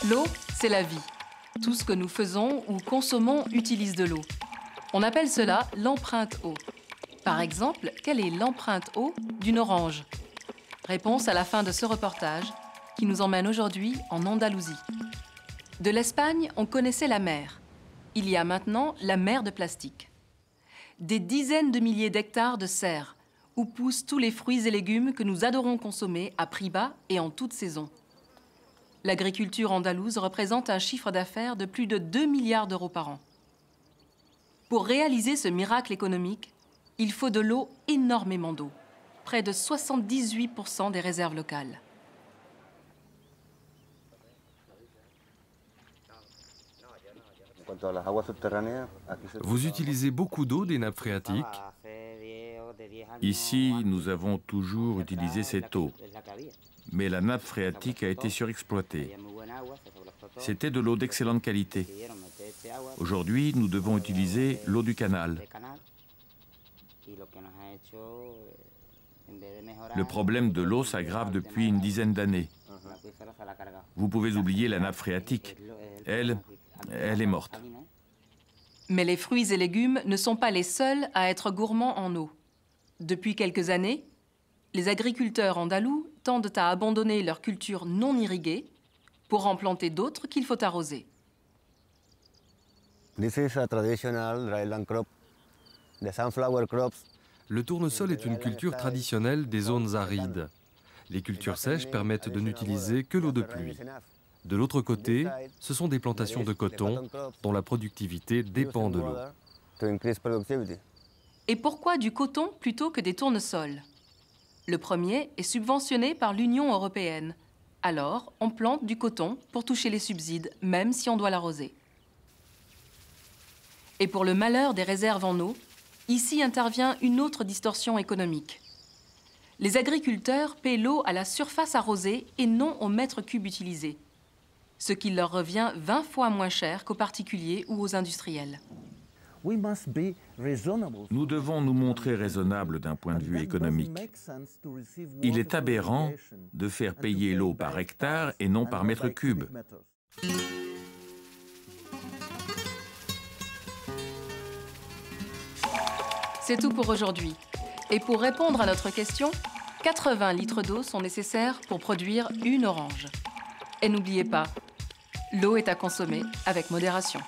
L'eau, c'est la vie. Tout ce que nous faisons ou consommons utilise de l'eau. On appelle cela l'empreinte eau. Par exemple, quelle est l'empreinte eau d'une orange? Réponse à la fin de ce reportage qui nous emmène aujourd'hui en Andalousie. De l'Espagne, on connaissait la mer. Il y a maintenant la mer de plastique. Des dizaines de milliers d'hectares de serres où poussent tous les fruits et légumes que nous adorons consommer à prix bas et en toute saison. L'agriculture andalouse représente un chiffre d'affaires de plus de 2 milliards d'euros par an. Pour réaliser ce miracle économique, il faut de l'eau, énormément d'eau, près de 78% des réserves locales. Vous utilisez beaucoup d'eau des nappes phréatiques? Ici, nous avons toujours utilisé cette eau, mais la nappe phréatique a été surexploitée. C'était de l'eau d'excellente qualité. Aujourd'hui, nous devons utiliser l'eau du canal. Le problème de l'eau s'aggrave depuis une dizaine d'années. Vous pouvez oublier la nappe phréatique. Elle est morte. Mais les fruits et légumes ne sont pas les seuls à être gourmands en eau. Depuis quelques années, les agriculteurs andalous tendent à abandonner leurs cultures non irriguées pour en planter d'autres qu'il faut arroser. Le tournesol est une culture traditionnelle des zones arides. Les cultures sèches permettent de n'utiliser que l'eau de pluie. De l'autre côté, ce sont des plantations de coton dont la productivité dépend de l'eau. Et pourquoi du coton plutôt que des tournesols? Le premier est subventionné par l'Union européenne. Alors, on plante du coton pour toucher les subsides, même si on doit l'arroser. Et pour le malheur des réserves en eau, ici intervient une autre distorsion économique. Les agriculteurs paient l'eau à la surface arrosée et non au mètre cube utilisé, ce qui leur revient 20 fois moins cher qu'aux particuliers ou aux industriels. Nous devons nous montrer raisonnables d'un point de vue économique. Il est aberrant de faire payer l'eau par hectare et non par mètre cube. C'est tout pour aujourd'hui. Et pour répondre à notre question, 80 litres d'eau sont nécessaires pour produire une orange. Et n'oubliez pas, l'eau est à consommer avec modération.